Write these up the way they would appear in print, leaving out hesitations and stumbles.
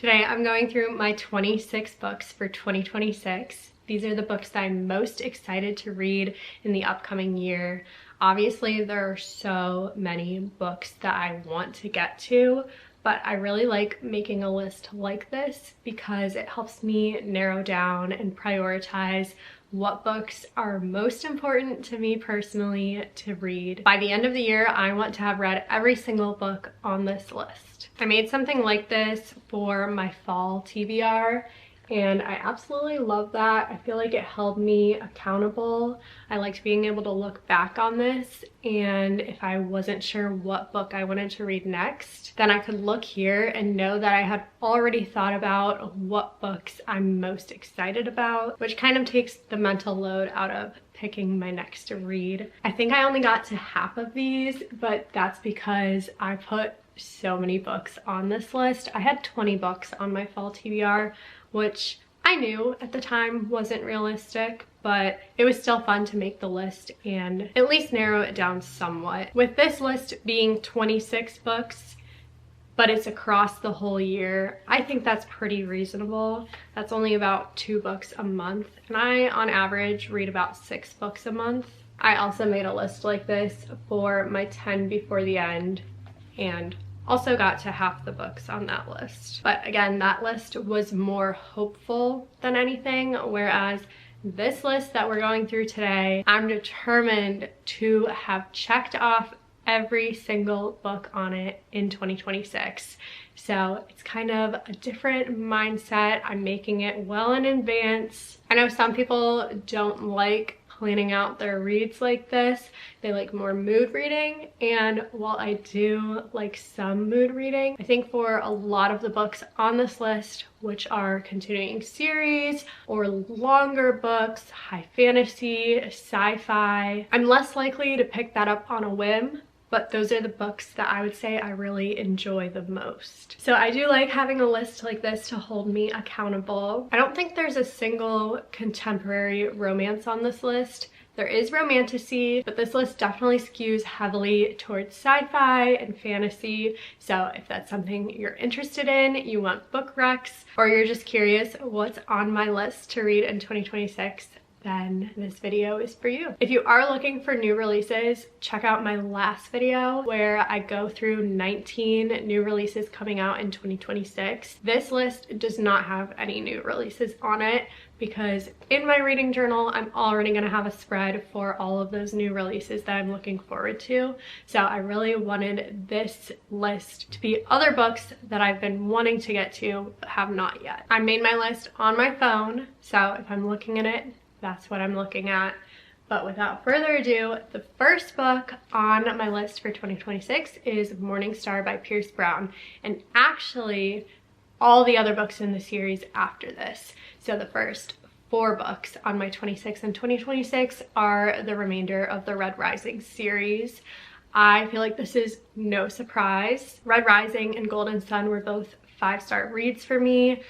Today I'm going through my 26 books for 2026. These are the books that I'm most excited to read in the upcoming year. Obviously, there are so many books that I want to get to, but I really like making a list like this because it helps me narrow down and prioritize what books are most important to me personally to read. By the end of the year, I want to have read every single book on this list. I made something like this for my fall TBR, and I absolutely love that. I feel like it held me accountable. I liked being able to look back on this, and if I wasn't sure what book I wanted to read next, then I could look here and know that I had already thought about what books I'm most excited about, which kind of takes the mental load out of picking my next read. I think I only got to half of these, but that's because I put so many books on this list. I had 20 books on my fall TBR, which I knew at the time wasn't realistic, but it was still fun to make the list and at least narrow it down somewhat. With this list being 26 books, but it's across the whole year, I think that's pretty reasonable. That's only about 2 books a month, and I, on average, read about 6 books a month. I also made a list like this for my 10 before the end, and also got to half the books on that list. But again, that list was more hopeful than anything, whereas this list that we're going through today, I'm determined to have checked off every single book on it in 2026. So it's kind of a different mindset. I'm making it well in advance. I know some people don't like planning out their reads like this. They like more mood reading, and while I do like some mood reading, I think for a lot of the books on this list, which are continuing series or longer books, high fantasy, sci-fi, I'm less likely to pick that up on a whim, but those are the books that I would say I really enjoy the most. So I do like having a list like this to hold me accountable. I don't think there's a single contemporary romance on this list. There is romantasy, but this list definitely skews heavily towards sci-fi and fantasy. So if that's something you're interested in, you want book recs, or you're just curious what's on my list to read in 2026, then this video is for you. If you are looking for new releases, check out my last video where I go through 19 new releases coming out in 2026. This list does not have any new releases on it because in my reading journal, I'm already gonna have a spread for all of those new releases that I'm looking forward to. So I really wanted this list to be other books that I've been wanting to get to but have not yet. I made my list on my phone, so if I'm looking at it, that's what I'm looking at. But without further ado, the first book on my list for 2026 is Morning Star by Pierce Brown, and actually all the other books in the series after this. So the first 4 books on my 26 and 2026 are the remainder of the Red Rising series. I feel like this is no surprise. Red Rising and Golden Sun were both 5-star reads for me.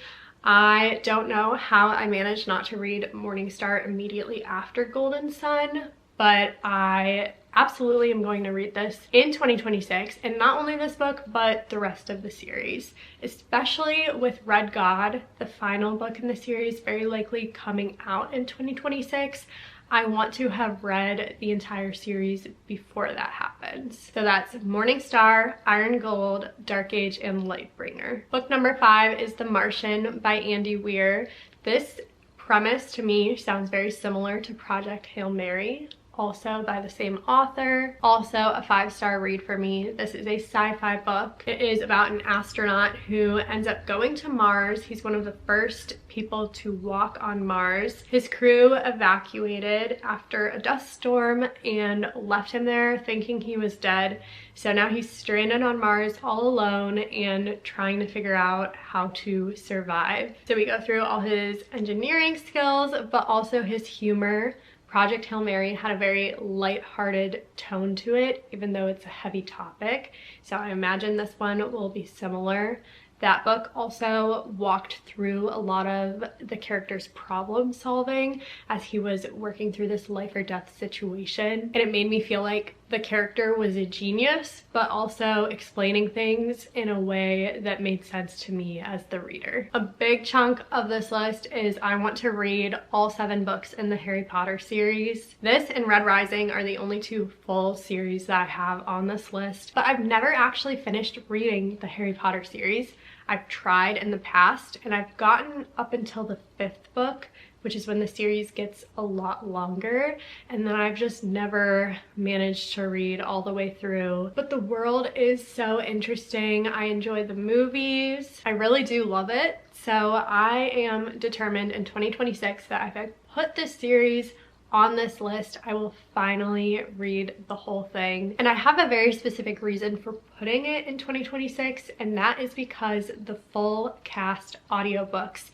I don't know how I managed not to read Morning Star immediately after Golden Sun, but I absolutely am going to read this in 2026, and not only this book, but the rest of the series, especially with Red God, the final book in the series, very likely coming out in 2026. I want to have read the entire series before that happens. So that's Morning Star, Iron Gold, Dark Age, and Lightbringer. Book number 5 is The Martian by Andy Weir. This premise to me sounds very similar to Project Hail Mary, also by the same author. Also a 5-star read for me. This is a sci-fi book. It is about an astronaut who ends up going to Mars. He's one of the first people to walk on Mars. His crew evacuated after a dust storm and left him there thinking he was dead. So now he's stranded on Mars all alone and trying to figure out how to survive. So we go through all his engineering skills, but also his humor. Project Hail Mary had a very light-hearted tone to it, even though it's a heavy topic. So I imagine this one will be similar. That book also walked through a lot of the character's problem solving as he was working through this life or death situation. And it made me feel like the character was a genius, but also explaining things in a way that made sense to me as the reader. A big chunk of this list is I want to read all 7 books in the Harry Potter series. This and Red Rising are the only 2 full series that I have on this list, but I've never actually finished reading the Harry Potter series. I've tried in the past and I've gotten up until the 5th book, which is when the series gets a lot longer, and then I've just never managed to read all the way through. But the world is so interesting. I enjoy the movies. I really do love it. So I am determined in 2026 that if I put this series on this list, I will finally read the whole thing. And I have a very specific reason for putting it in 2026, and that is because the full cast audiobooks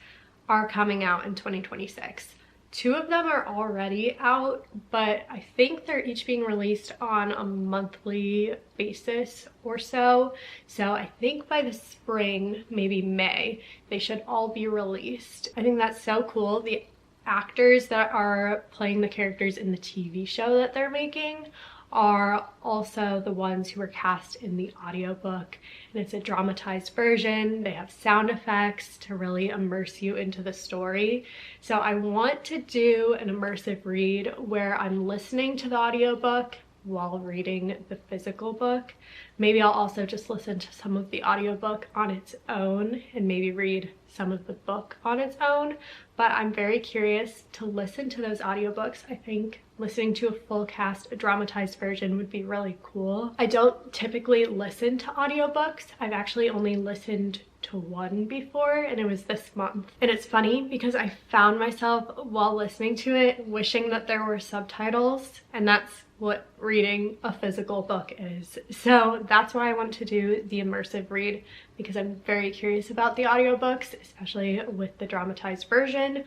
are coming out in 2026. 2 of them are already out, but I think they're each being released on a monthly basis or so. So I think by the spring, maybe May, they should all be released. I think that's so cool. The actors that are playing the characters in the TV show that they're making are also the ones who were cast in the audiobook, and it's a dramatized version. They have sound effects to really immerse you into the story. So I want to do an immersive read where I'm listening to the audiobook while reading the physical book. Maybe I'll also just listen to some of the audiobook on its own and maybe read some of the book on its own, but I'm very curious to listen to those audiobooks. I think listening to a full cast, a dramatized version would be really cool. I don't typically listen to audiobooks. I've actually only listened to 1 before, and it was this month. And it's funny because I found myself while listening to it wishing that there were subtitles, and that's what reading a physical book is. So that's why I want to do the immersive read, because I'm very curious about the audiobooks, especially with the dramatized version.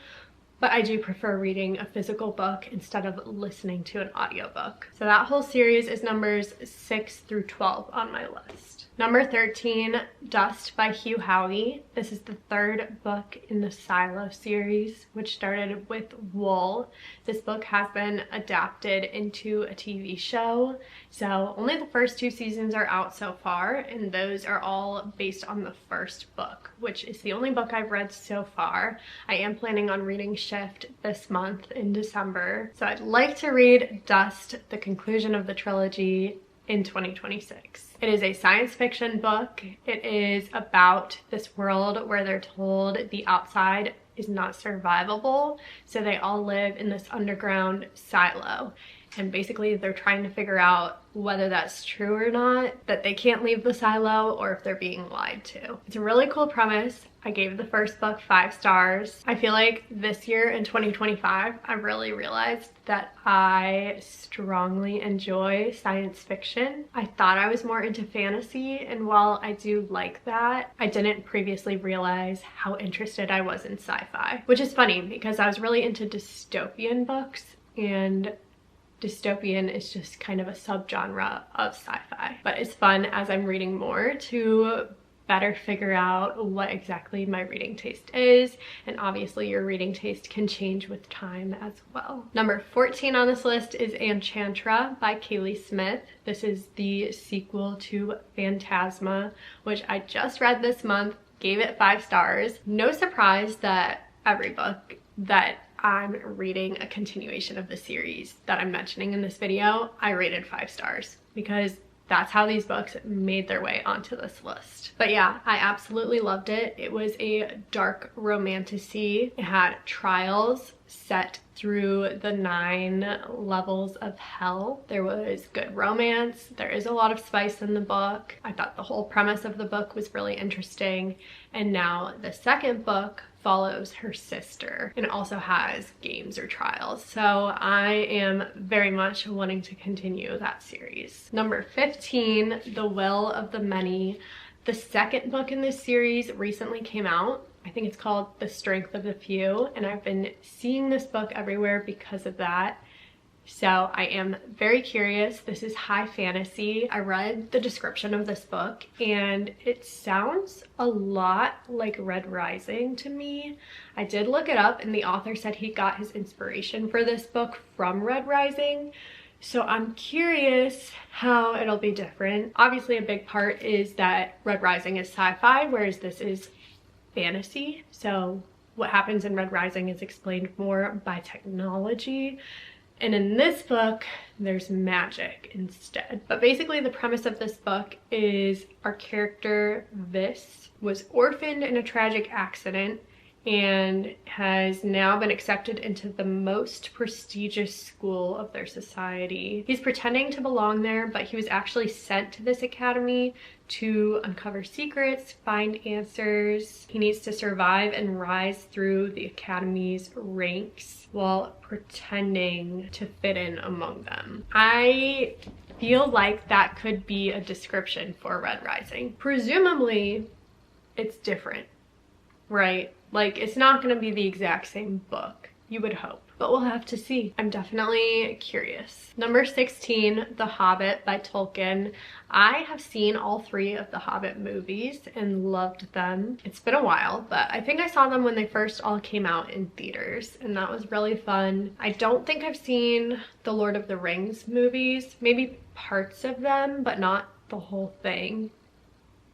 But I do prefer reading a physical book instead of listening to an audiobook. So that whole series is numbers 6 through 12 on my list. Number 13, Dust by Hugh Howey. This is the 3rd book in the Silo series, which started with Wool. This book has been adapted into a TV show. So only the first 2 seasons are out so far, and those are all based on the first book, which is the only book I've read so far. I am planning on reading Shift this month in December. So I'd like to read Dust, the conclusion of the trilogy, in 2026. It is a science fiction book. It is about this world where they're told the outside is not survivable, so they all live in this underground silo. And basically they're trying to figure out whether that's true or not, that they can't leave the silo, or if they're being lied to. It's a really cool premise. I gave the first book 5 stars. I feel like this year in 2025, I really realized that I strongly enjoy science fiction. I thought I was more into fantasy, and while I do like that, I didn't previously realize how interested I was in sci-fi, which is funny because I was really into dystopian books, and dystopian is just kind of a subgenre of sci-fi. But it's fun as I'm reading more to better figure out what exactly my reading taste is, and obviously your reading taste can change with time as well. Number 14 on this list is Enchantra by Kaylee Smith. This is the sequel to Phantasma, which I just read this month, gave it 5 stars. No surprise that every book that I'm reading a continuation of the series that I'm mentioning in this video, I rated 5 stars, because that's how these books made their way onto this list. But yeah, I absolutely loved it. It was a dark romantasy. It had trials set through the 9 levels of hell. There was good romance. There is a lot of spice in the book. I thought the whole premise of the book was really interesting. And now the second book follows her sister and also has games or trials. So I am very much wanting to continue that series. Number 15, The Will of the Many. The second book in this series recently came out. I think it's called The Strength of the Few, and I've been seeing this book everywhere because of that. So I am very curious. This is high fantasy. I read the description of this book and it sounds a lot like Red Rising to me. I did look it up and the author said he got his inspiration for this book from Red Rising. So I'm curious how it'll be different. Obviously a big part is that Red Rising is sci-fi, whereas this is fantasy. So what happens in Red Rising is explained more by technology. And in this book, there's magic instead. But basically the premise of this book is our character, Vis, was orphaned in a tragic accident and has now been accepted into the most prestigious school of their society. He's pretending to belong there, but he was actually sent to this academy to uncover secrets, find answers. He needs to survive and rise through the academy's ranks while pretending to fit in among them. I feel like that could be a description for Red Rising. Presumably, it's different, right? Like, it's not going to be the exact same book, you would hope, but we'll have to see. I'm definitely curious. Number 16, The Hobbit by Tolkien. I have seen all 3 of the Hobbit movies and loved them. It's been a while, but I think I saw them when they first all came out in theaters, and that was really fun. I don't think I've seen the Lord of the Rings movies, maybe parts of them, but not the whole thing.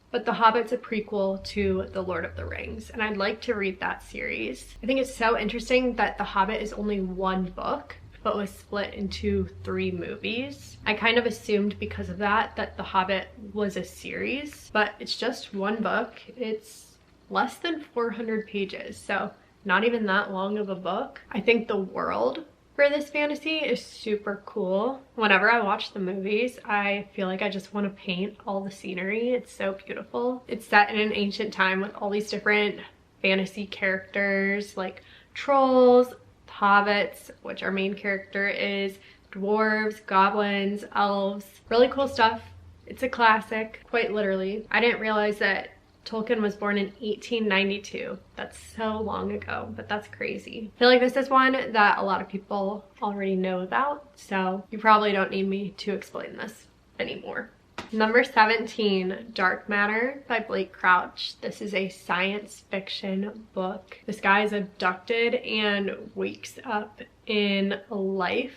But The Hobbit's a prequel to The Lord of the Rings, and I'd like to read that series. I think it's so interesting that The Hobbit is only 1 book, but was split into 3 movies. I kind of assumed because of that The Hobbit was a series, but it's just 1 book. It's less than 400 pages, so not even that long of a book. I think the world for this fantasy is super cool. Whenever I watch the movies, I feel like I just want to paint all the scenery. It's so beautiful. It's set in an ancient time with all these different fantasy characters like trolls, hobbits, which our main character is, dwarves, goblins, elves. Really cool stuff. It's a classic, quite literally. I didn't realize that Tolkien was born in 1892. That's so long ago, but that's crazy. I feel like this is one that a lot of people already know about, so you probably don't need me to explain this anymore. Number 17, Dark Matter by Blake Crouch. This is a science fiction book. This guy is abducted and wakes up in a life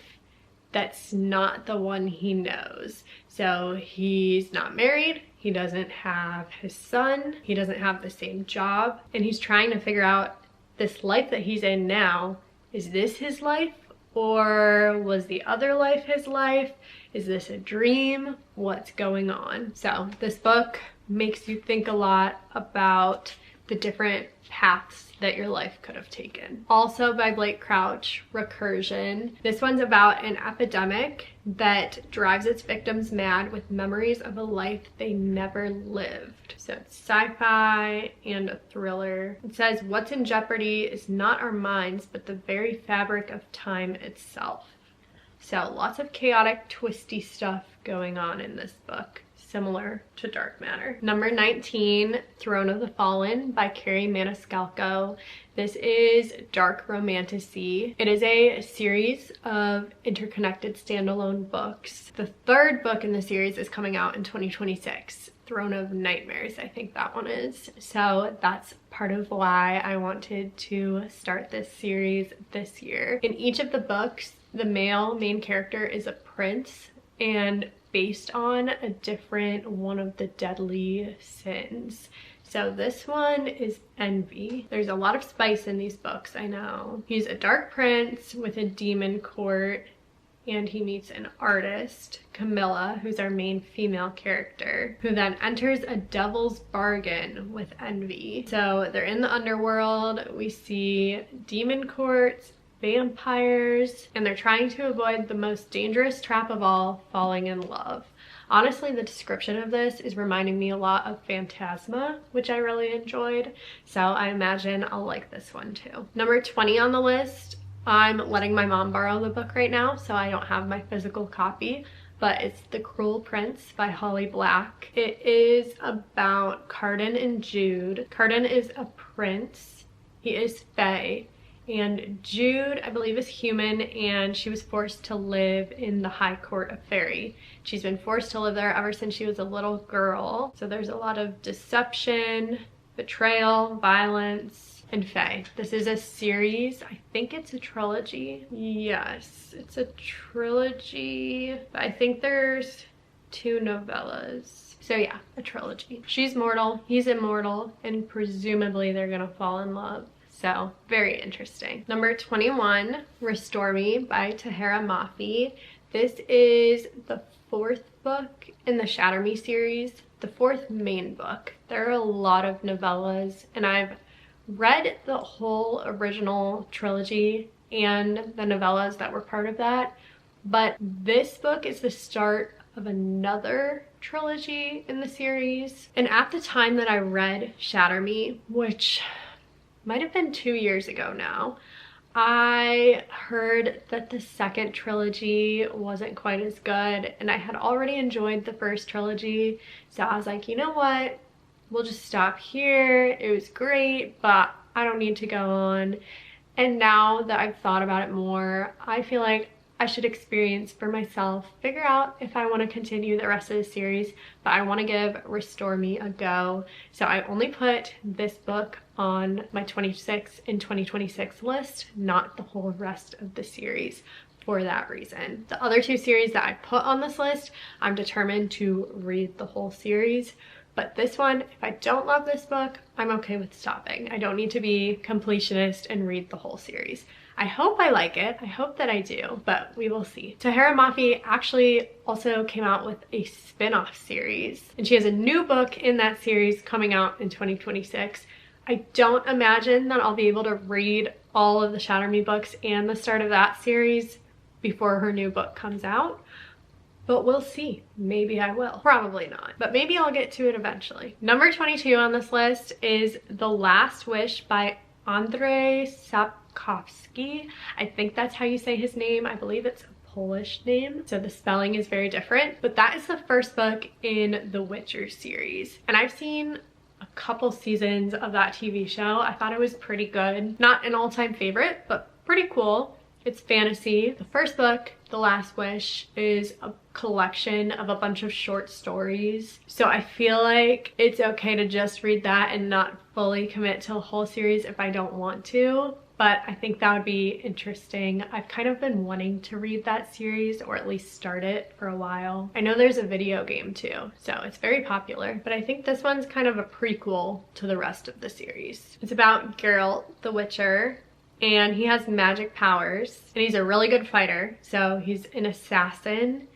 that's not the one he knows. So he's not married, he doesn't have his son, he doesn't have the same job, and he's trying to figure out this life that he's in now. Is this his life, or was the other life his life? Is this a dream? What's going on? So this book makes you think a lot about the different paths that your life could have taken. Also by Blake Crouch, Recursion. This one's about an epidemic that drives its victims mad with memories of a life they never lived. So it's sci-fi and a thriller. It says, what's in jeopardy is not our minds, but the very fabric of time itself. So lots of chaotic, twisty stuff going on in this book, similar to Dark Matter. Number 19, Throne of the Fallen by Carrie Maniscalco. This is dark romantasy. It is a series of interconnected standalone books. The 3rd book in the series is coming out in 2026. Throne of Nightmares, I think that one is. So that's part of why I wanted to start this series this year. In each of the books, the male main character is a prince and based on a different one of the deadly sins. So this one is envy. There's a lot of spice in these books, I know. He's a dark prince with a demon court, and he meets an artist, Camilla, who's our main female character, who then enters a devil's bargain with envy. So they're in the underworld. We see demon courts, vampires, and they're trying to avoid the most dangerous trap of all, falling in love. Honestly, the description of this is reminding me a lot of Phantasma, which I really enjoyed, so I imagine I'll like this one too. Number 20 on the list, I'm letting my mom borrow the book right now, so I don't have my physical copy, but it's The Cruel Prince by Holly Black. It is about Cardan and Jude. Cardan is a prince. He is fae. And Jude, I believe, is human, and she was forced to live in the High Court of Fairy. She's been forced to live there ever since she was a little girl. So there's a lot of deception, betrayal, violence. and Faye. This is a series. I think it's a trilogy. Yes, it's a trilogy. I think there's 2 novellas. So yeah, a trilogy. She's mortal, he's immortal, and presumably they're gonna fall in love. So very interesting. Number 21, Restore Me by Tahira Mafi. This is the 4th book in the Shatter Me series, the 4th main book. There are a lot of novellas, and I've read the whole original trilogy and the novellas that were part of that, but this book is the start of another trilogy in the series. And at the time that I read Shatter Me, which might have been 2 years ago now, I heard that the second trilogy wasn't quite as good, and I had already enjoyed the first trilogy, so I was like, you know what, we'll just stop here. It was great, but I don't need to go on. And now that I've thought about it more, I feel like I should experience for myself, figure out if I want to continue the rest of the series, but I want to give Restore Me a go. So I only put this book on my 26 in 2026 list, not the whole rest of the series, for that reason. The other 2 series that I put on this list, I'm determined to read the whole series. But this one, if I don't love this book, I'm okay with stopping. I don't need to be completionist and read the whole series. I hope I like it. I hope that I do, but we will see. Tahira Mafi actually also came out with a spin-off series, and she has a new book in that series coming out in 2026. I don't imagine that I'll be able to read all of the Shatter Me books and the start of that series before her new book comes out, but we'll see. Maybe I will. Probably not, but maybe I'll get to it eventually. Number 22 on this list is The Last Wish by Andrzej Sapkowski. I think that's how you say his name. I believe it's a Polish name, so the spelling is very different, but that is the first book in the Witcher series, and I've seen a couple seasons of that TV show. I thought it was pretty good. Not an all-time favorite, but pretty cool. It's fantasy. The first book, The Last Wish, is a collection of a bunch of short stories. So I feel like it's okay to just read that and not fully commit to the whole series if I don't want to. But I think that would be interesting. I've kind of been wanting to read that series, or at least start it, for a while. I know there's a video game too, so it's very popular, but I think this one's kind of a prequel to the rest of the series. It's about Geralt the Witcher, and he has magic powers, and he's a really good fighter. So he's an assassin,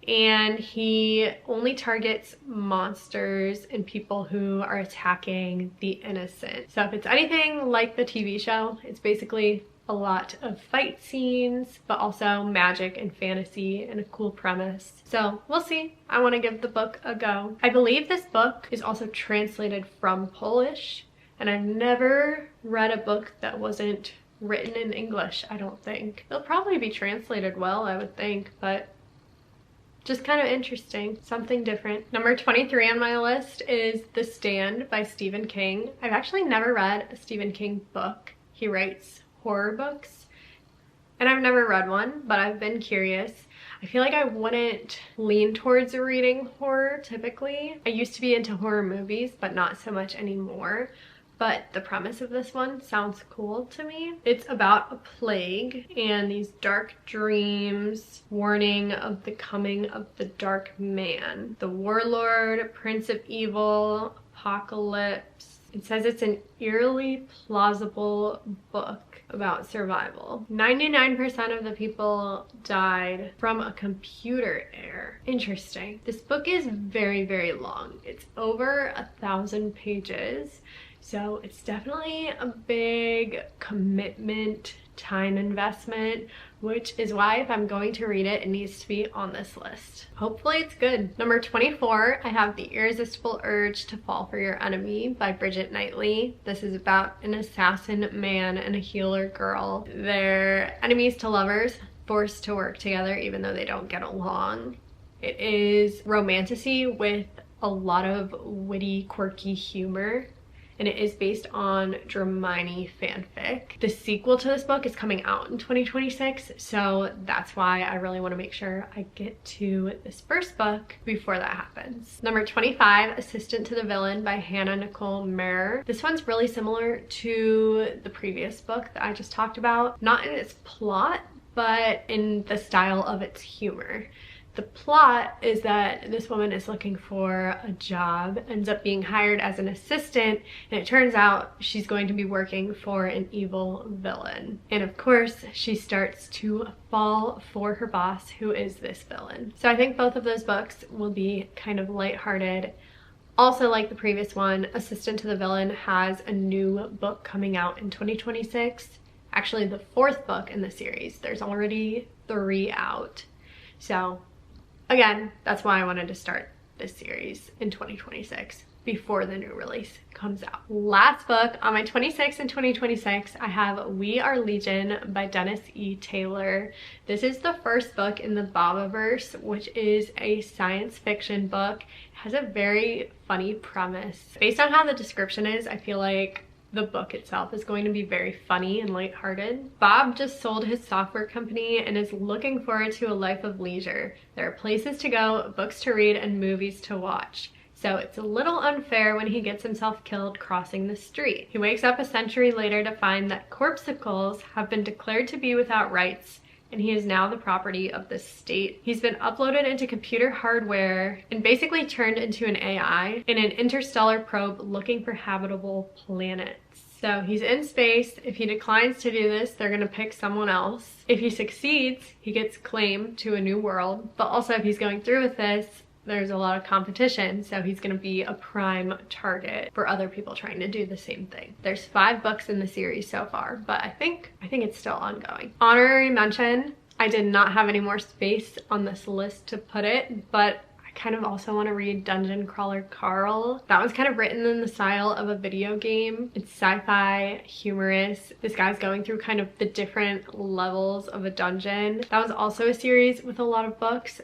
and he only targets monsters and people who are attacking the innocent. So if it's anything like the TV show, it's basically a lot of fight scenes, but also magic and fantasy and a cool premise. So we'll see. I want to give the book a go. I believe this book is also translated from Polish, and I've never read a book that wasn't written in English, I don't think. It'll probably be translated well, I would think, but just kind of interesting, something different. Number 23 on my list is The Stand by Stephen King. I've actually never read a Stephen King book. He writes horror books, and I've never read one, but I've been curious. I feel like I wouldn't lean towards reading horror typically. I used to be into horror movies, but not so much anymore. But the premise of this one sounds cool to me. It's about a plague and these dark dreams, warning of the coming of the dark man, the warlord, prince of evil, apocalypse. It says it's an eerily plausible book about survival. 99% of the people died from a computer error. Interesting. This book is very, very long. It's over 1,000 pages. So it's definitely a big commitment, time investment, which is why if I'm going to read it, it needs to be on this list. Hopefully it's good. Number 24, I have The Irresistible Urge to Fall for Your Enemy by Bridget Knightley. This is about an assassin man and a healer girl. They're enemies to lovers, forced to work together even though they don't get along. It is romantasy with a lot of witty, quirky humor. and it is based on Dramini fanfic. The sequel to this book is coming out in 2026, so that's why I really want to make sure I get to this first book before that happens. Number 25, Assistant to the Villain by Hannah Nicole Mayer. This one's really similar to the previous book that I just talked about, not in its plot, but in the style of its humor. The plot is that this woman is looking for a job, ends up being hired as an assistant, and it turns out she's going to be working for an evil villain. And of course, she starts to fall for her boss, who is this villain. So I think both of those books will be kind of lighthearted. Also, like the previous one, Assistant to the Villain has a new book coming out in 2026. Actually, the 4th book in the series. There's already 3 out. So again, that's why I wanted to start this series in 2026 before the new release comes out. Last book on my 26 in 2026, I have We Are Legion by Dennis E. Taylor. This is the first book in the Babaverse, which is a science fiction book. It has a very funny premise. Based on how the description is, I feel like the book itself is going to be very funny and lighthearted. Bob just sold his software company and is looking forward to a life of leisure. There are places to go, books to read, and movies to watch. So it's a little unfair when he gets himself killed crossing the street. He wakes up a century later to find that corpuscles have been declared to be without rights, and he is now the property of the state. He's been uploaded into computer hardware and basically turned into an AI in an interstellar probe looking for habitable planets. So he's in space. If he declines to do this, they're gonna pick someone else. If he succeeds, he gets claimed to a new world. But also if he's going through with this, there's a lot of competition, so he's gonna be a prime target for other people trying to do the same thing. There's 5 books in the series so far, but I think it's still ongoing. Honorary mention, I did not have any more space on this list to put it, but I kind of also want to read Dungeon Crawler Carl. That was kind of written in the style of a video game. It's sci-fi, humorous. This guy's going through kind of the different levels of a dungeon. That was also a series with a lot of books,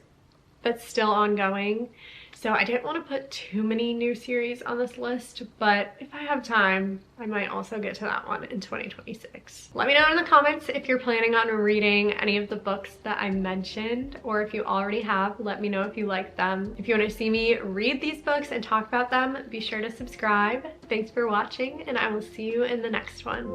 but still ongoing. So I didn't want to put too many new series on this list, but if I have time, I might also get to that one in 2026. Let me know in the comments if you're planning on reading any of the books that I mentioned, or if you already have, let me know if you like them. If you want to see me read these books and talk about them, be sure to subscribe. Thanks for watching, and I will see you in the next one.